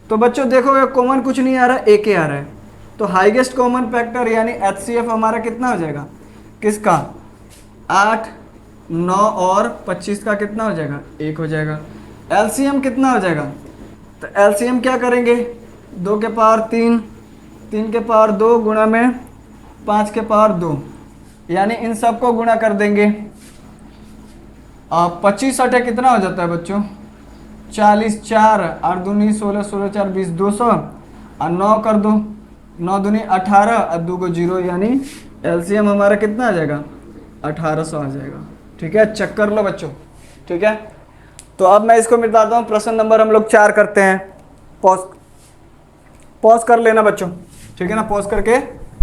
तो बच्चों देखोगे कॉमन कुछ नहीं आ रहा, एक ही आ रहा है। तो हाईएस्ट कॉमन फैक्टर यानी HCF हमारा कितना हो जाएगा, किसका, 8 9 और 25 का कितना हो जाएगा, 1 हो जाएगा। एलसीएम कितना हो जाएगा, तो एलसीएम क्या करेंगे, 2 के पावर 3, 3 के पावर 2 गुणा में 5 के पावर 2, यानी इन सब को गुणा कर देंगे। 25 अठे कितना हो जाता है बच्चों, 40, 4 8 दूनी 16, 16 4 20, 200 और 9 कर दो, 9 दूनी 18 और 2 को 0, यानी एलसीएम हमारा कितना आ जाएगा, 1800 आ जाएगा। ठीक है, चेक कर लो बच्चों। ठीक है, तो अब मैं इसको मिटाता हूँ। प्रश्न नंबर हम लोग 4 करते हैं। पॉज कर लेना बच्चों, ठीक है ना, पॉज करके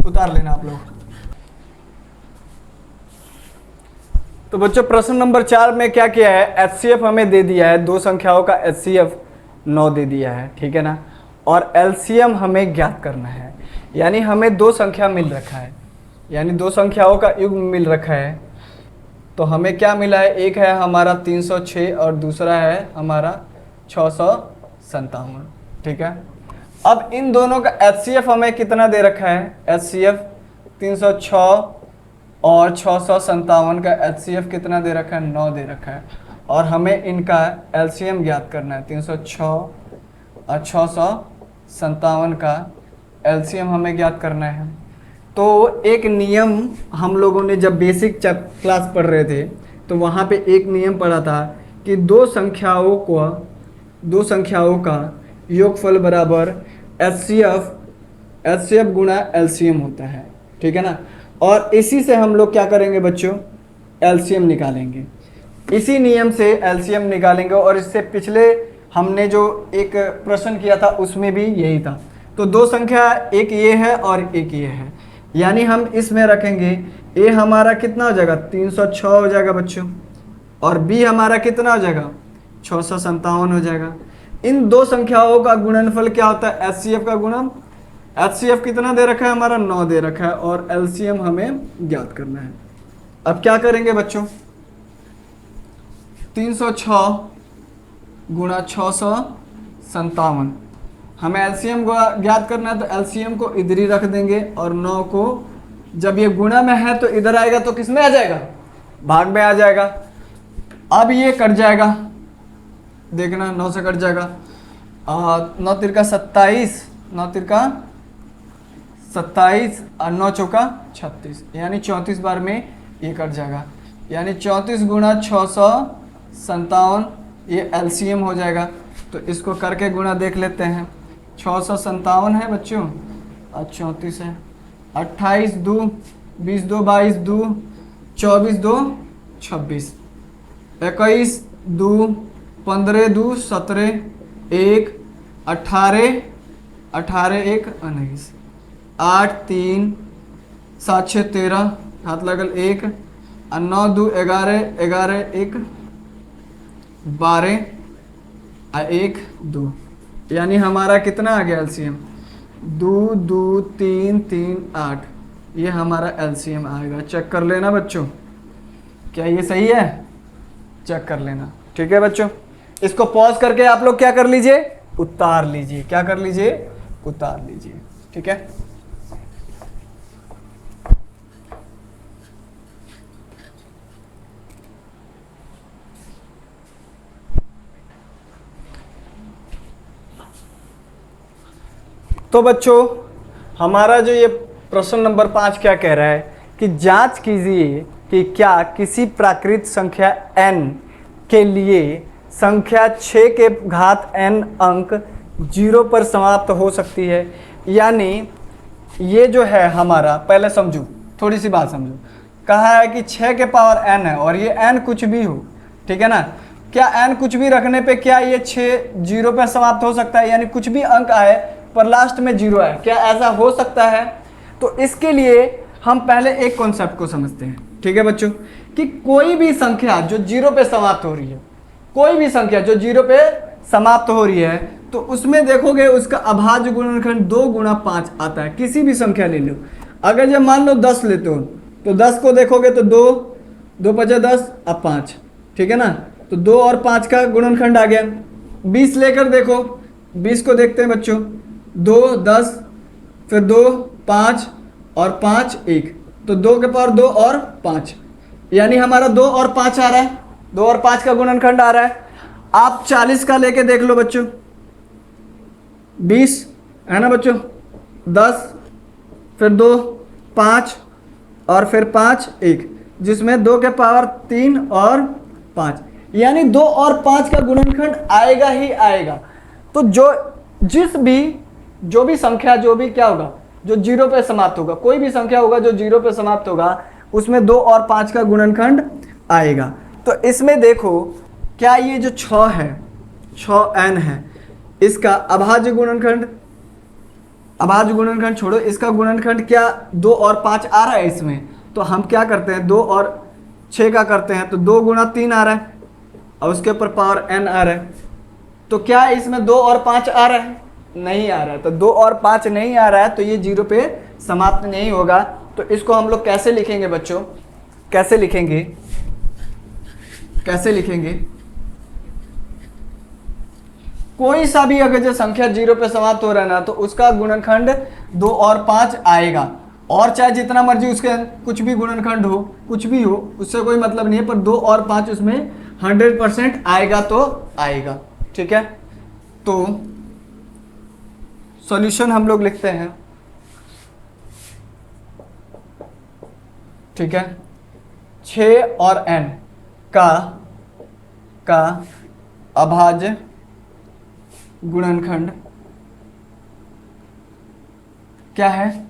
उतार लेना आप लोग। तो बच्चों प्रश्न नंबर 4 में क्या किया है, एचसीएफ हमें दे दिया है, दो संख्याओं का एचसीएफ 9 दे दिया है, ठीक है ना, और एलसीएम हमें ज्ञात करना है, यानी हमें दो संख्या मिल रखा है, यानी दो संख्याओं का युग्म मिल रखा है। तो हमें क्या मिला है, एक है हमारा 306 और दूसरा है हमारा 657। ठीक है, अब इन दोनों का एचसीएफ हमें कितना दे रखा है, एचसीएफ 306 और 657 का एचसीएफ कितना दे रखा है, 9 दे रखा है, और हमें इनका एलसीएम ज्ञात करना है। 306 और 657 का एलसीएम हमें ज्ञात करना है। तो एक नियम हम लोगों ने जब बेसिक क्लास पढ़ रहे थे तो वहाँ पे एक नियम पढ़ा था कि दो संख्याओं का योगफल बराबर एचसीएफ गुणा एलसीएम होता है। ठीक है ना, और इसी से हम लोग क्या करेंगे बच्चों, एलसीएम निकालेंगे, इसी नियम से एलसीएम निकालेंगे। और इससे पिछले हमने जो एक प्रश्न किया था उसमें भी यही था। तो दो संख्या, एक ये है और एक ये है, यानी हम इसमें रखेंगे ए हमारा कितना हो जाएगा, 306 हो जाएगा बच्चों, और बी हमारा कितना हो जाएगा, 657 हो जाएगा। इन दो संख्याओं का गुणनफल क्या होता है, एचसीएफ का गुणन। एचसीएफ कितना दे रखा है हमारा, 9 दे रखा है, और एलसीएम हमें ज्ञात करना है। अब क्या करेंगे बच्चों, 306 गुणा 657, हमें एलसीएम ज्ञात करना है, तो एलसीएम को इधर ही रख देंगे, और 9 को जब ये गुणा में है तो इधर आएगा, तो किस में आ जाएगा, भाग में आ जाएगा। अब ये कट जाएगा, देखना 9 से कट जाएगा, 9 तिरका 27, 9 तिरका 27 और 9 चौका 36, यानी 34 बार में ये कट जाएगा, यानी 34 गुणा 657 ये एलसीएम हो जाएगा। तो इसको करके गुणा देख लेते हैं, 657 है बच्चों और 34 है, 28 2 20 2 22 2 24 2 26, 21 2 15 2 17 1 18 18 1 19, 8 3 7 6 13, हाथ लगल 1 और 9 2 11 11 1 12 और 1 2, यानी हमारा कितना आ गया एलसीएम, 2 2 3 3 8, ये हमारा एलसीएम आएगा। चेक कर लेना बच्चों, क्या ये सही है, चेक कर लेना। ठीक है बच्चों, इसको पॉज करके आप लोग क्या कर लीजिए, उतार लीजिए, क्या कर लीजिए, उतार लीजिए। ठीक है, तो बच्चों हमारा जो ये प्रश्न नंबर 5 क्या कह रहा है कि जांच कीजिए कि क्या किसी प्राकृत संख्या n के लिए संख्या 6 के घात n अंक 0 पर समाप्त हो सकती है। यानी ये जो है हमारा, पहले समझो, थोड़ी सी बात समझो, कहा है कि 6 के पावर n है और ये n कुछ भी हो, ठीक है ना, क्या n कुछ भी रखने पे क्या ये 6 0 पर समाप्त हो सकता है, यानी कुछ भी अंक आए पर लास्ट में 0 है, क्या ऐसा हो सकता है। तो इसके लिए हम पहले एक कॉन्सेप्ट को समझते हैं। ठीक है बच्चों, कि कोई भी संख्या जो 0 पे समाप्त हो रही है, कोई भी संख्या जो 0 पे समाप्त हो रही है, तो उसमें देखोगे उसका अभाज्य गुणनखंड 2 गुणा 5 आता है। किसी भी संख्या ले लो, अगर जब मान लो 10 लेते हो तो 10 को देखोगे तो 2 2 5 10 अब 5, ठीक है ना, तो 2 और 5 का गुणनखंड आ गया। 20 लेकर देखो, 20 को देखते हैं बच्चों, 2 10 फिर 2 5 और 5 1, तो 2 के पावर 2 और 5, यानी हमारा 2 और 5 आ रहा है, 2 और 5 का गुणनखंड आ रहा है। आप 40 का लेके देख लो बच्चों, 20 है ना बच्चों, 10, फिर 2, 5 और फिर 5, 1, जिसमें 2 के पावर 3 और 5, यानी 2 और 5 का गुणनखंड आएगा ही आएगा। तो जो भी संख्या, जो भी क्या होगा, जो 0 पे समाप्त होगा, कोई भी संख्या होगा जो 0 पे समाप्त होगा, उसमें 2 और 5 का गुणनखंड आएगा। तो इसमें देखो, क्या ये जो 6 है, 6n है, इसका अभाज्य गुणनखंड छोड़ो, इसका गुणनखंड क्या 2 और 5 आ रहा है इसमें, तो हम क्या करते हैं 2 और 6 का करते हैं, तो 2 गुणा 3 आ रहा है और उसके ऊपर पावर n आ रहा है। तो क्या इसमें 2 और 5 आ रहा है? नहीं आ रहा है। तो 2 और 5 नहीं आ रहा है तो ये 0 पे समाप्त नहीं होगा। तो इसको हम लोग कैसे लिखेंगे बच्चों, कैसे लिखेंगे? कोई सा भी अगर जो संख्या 0 पे समाप्त हो रहा है ना, तो उसका गुणनखंड 2 और 5 आएगा, और चाहे जितना मर्जी उसके कुछ भी गुणनखंड हो, कुछ भी हो, उससे कोई मतलब नहीं है, पर 2 और 5 उसमें 100% आएगा तो आएगा। ठीक है, तो सॉल्यूशन हम लोग लिखते हैं। ठीक है, 6 और n का अभाज्य गुणनखंड क्या है?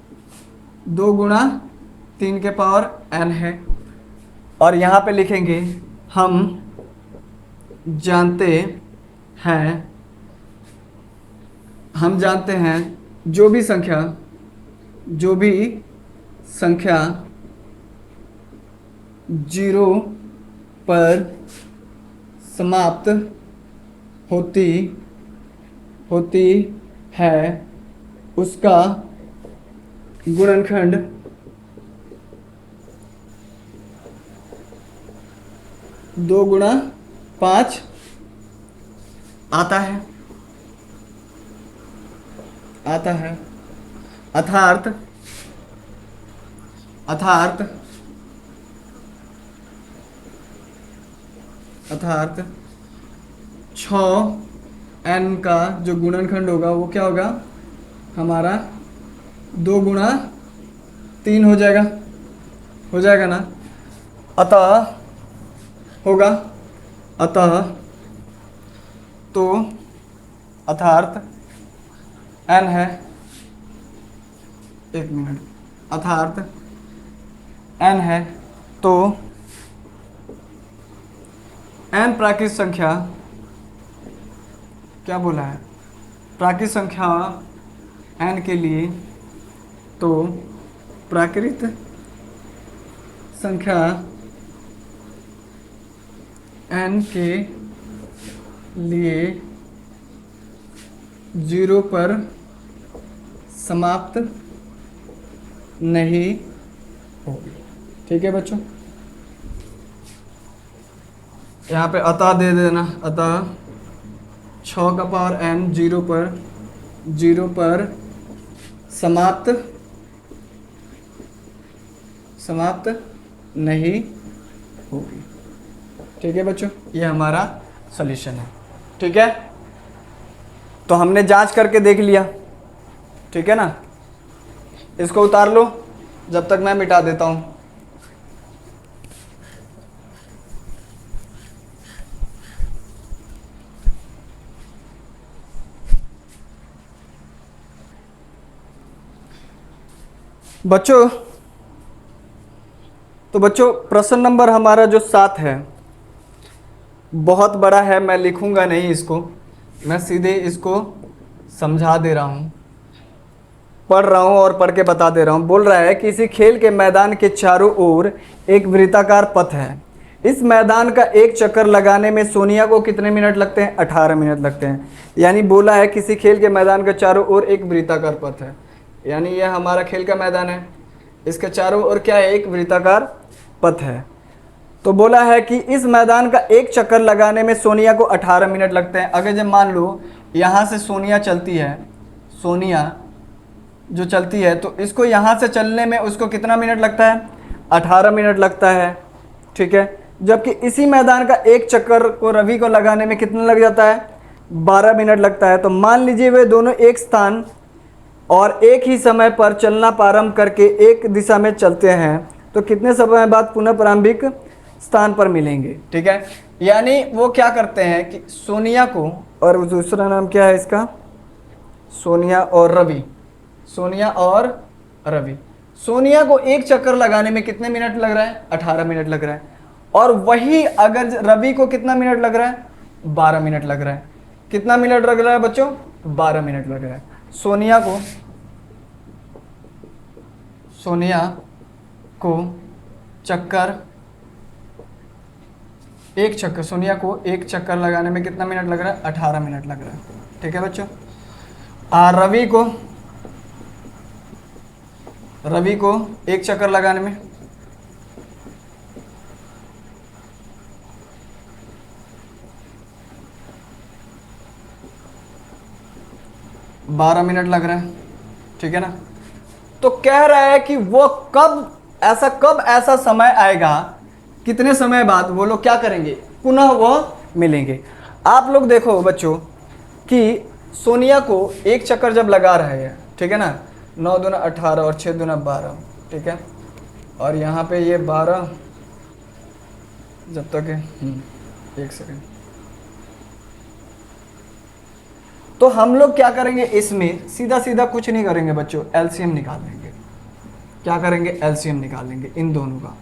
2 गुणा 3 के पावर n है। और यहाँ पे लिखेंगे हम जानते हैं जो भी संख्या 0 पर समाप्त होती है उसका गुणनखंड 2 गुणा 5 आता है। अर्थात 6n का जो गुणनखंड होगा वो क्या होगा हमारा? 2 गुणा 3 हो जाएगा ना। अतः तो अर्थात n है, एक मिनट, अर्थात n है तो n प्राकृत संख्या, क्या बोला है, प्राकृत संख्या n के लिए, तो प्राकृत संख्या n के लिए 0 पर समाप्त नहीं होगी। ठीक है बच्चों, यहाँ पे अतः दे देना, अतः 6 का पावर n 0 पर समाप्त नहीं होगी। ठीक है बच्चों, ये हमारा सॉल्यूशन है। ठीक है, तो हमने जांच करके देख लिया। ठीक है ना, इसको उतार लो जब तक मैं मिटा देता हूं। बच्चों, तो बच्चों प्रश्न नंबर हमारा जो 7 है बहुत बड़ा है, मैं लिखूंगा नहीं इसको, मैं सीधे इसको समझा दे रहा हूँ, पढ़ रहा हूँ और पढ़ के बता दे रहा हूँ। बोल रहा है किसी खेल के मैदान के चारों ओर एक वृत्ताकार पथ है। इस मैदान का एक चक्कर लगाने में सोनिया को कितने मिनट लगते हैं? 18 मिनट लगते हैं। यानी बोला है किसी खेल के मैदान के चारों ओर एक वृत्ताकार पथ है, यानी यह हमारा खेल का मैदान है, इसके चारों ओर क्या है? एक वृत्ताकार पथ है। तो बोला है कि इस मैदान का एक चक्कर लगाने में सोनिया को 18 मिनट लगते हैं। अगर जब मान लो यहाँ से सोनिया चलती है, सोनिया जो चलती है, तो इसको यहाँ से चलने में उसको कितना मिनट लगता है? 18 मिनट लगता है। ठीक है। जबकि इसी मैदान का एक चक्कर को रवि को लगाने में कितना लग जाता है, 12 मिनट लगता है। तो मान लीजिए वे दोनों एक स्थान और एक ही समय पर चलना प्रारंभ करके एक दिशा में चलते हैं, तो कितने समय बाद पुनः प्रारंभिक स्थान पर मिलेंगे। ठीक है, यानी वो क्या करते हैं कि सोनिया को, और दूसरा नाम क्या है इसका, सोनिया और रवि, सोनिया और रवि, सोनिया को एक चक्कर लगाने में कितने मिनट लग रहा है, 18 मिनट लग रहा है। और वही अगर रवि को कितना मिनट लग रहा है, 12 मिनट लग रहा है। कितना मिनट लग रहा है बच्चों, 12 मिनट लग रहा है। सोनिया को चक्कर, एक चक्कर, सोनिया को एक चक्कर लगाने में कितना मिनट लग रहा है, 18 मिनट लग रहा है। ठीक है बच्चों। रवि को एक चक्कर लगाने में 12 मिनट लग रहा है। ठीक है ना। तो कह रहा है कि वो कब ऐसा समय आएगा, कितने समय बाद वो लोग क्या करेंगे, पुनः वो मिलेंगे। आप लोग देखो बच्चों कि सोनिया को एक चक्कर जब लगा रहे हैं, ठीक है ना, 9 दूना 18 और 6 दूना 12, ठीक है, और यहाँ पे ये 12 जब तक है, एक सेकंड। तो हम लोग क्या करेंगे, इसमें सीधा सीधा कुछ नहीं करेंगे बच्चों, एलसीएम निकाल लेंगे। क्या करेंगे, एलसीएम निकालेंगे इन दोनों का,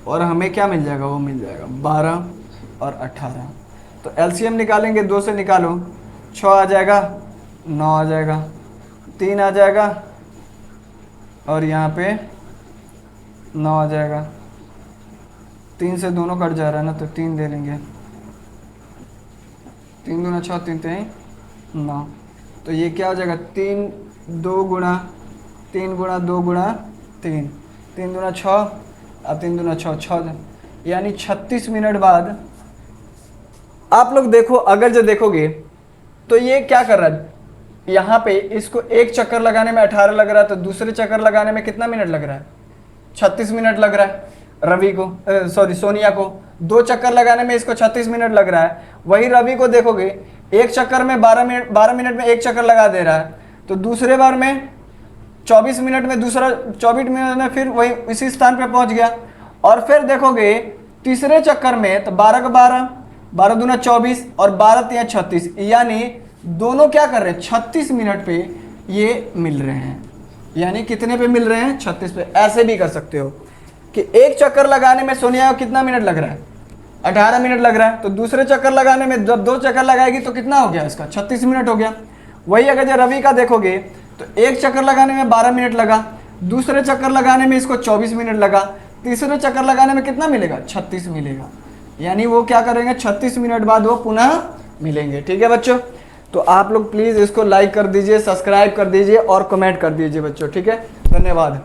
और हमें क्या मिल जाएगा, वो मिल जाएगा 12 और 18। तो एलसीएम निकालेंगे, 2 से निकालो, 6 आ जाएगा, 9 आ जाएगा, 3 आ जाएगा, और यहाँ पे 9 आ जाएगा। 3 से दोनों कट जा रहा है ना, तो 3 दे लेंगे, 3 दूना 6, 3 3 9। तो ये क्या हो जाएगा, 3 2 गुणा 3 गुणा 2 गुणा 3, 3 दूना 6 और 3 दूना 6, 6, यानी 36 मिनट बाद आप लोग देखो, अगर जो देखोगे तो ये क्या कर रहा है, यहाँ पे इसको एक चक्कर लगाने में 18 लग रहा है, तो दूसरे चक्कर लगाने में कितना मिनट लग रहा है, 36 मिनट लग रहा है। रवि को सोनिया को 2 चक्कर लगाने में इसको 36 मिनट लग रहा है। वही रवि को देखोगे एक चक्कर में 12 मिनट में एक चक्कर लगा दे रहा है, तो दूसरे बार में 24 मिनट में, दूसरा 24 मिनट में फिर वही इसी स्थान पे पहुंच गया। और फिर देखोगे तीसरे चक्कर में तो 12 का 12, 12 दूना 24 और 12 तिया 36, यानी दोनों क्या कर रहे हैं, 36 मिनट पे ये मिल रहे हैं। यानी कितने पे मिल रहे हैं, 36 पे। ऐसे भी कर सकते हो कि एक चक्कर लगाने में सोनिया को कितना मिनट लग रहा है, 18 मिनट लग रहा है, तो दूसरे चक्कर लगाने में जब 2 चक्कर लगाएगी तो कितना हो गया इसका, 36 मिनट हो गया। वही अगर जो रवि का देखोगे तो एक चक्कर लगाने में 12 मिनट लगा, दूसरे चक्कर लगाने में इसको 24 मिनट लगा, तीसरे चक्कर लगाने में कितना मिलेगा, 36 मिलेगा। यानी वो क्या करेंगे, 36 मिनट बाद वो पुनः मिलेंगे। ठीक है बच्चों, तो आप लोग प्लीज़ इसको लाइक कर दीजिए, सब्सक्राइब कर दीजिए और कमेंट कर दीजिए बच्चों। ठीक है, धन्यवाद।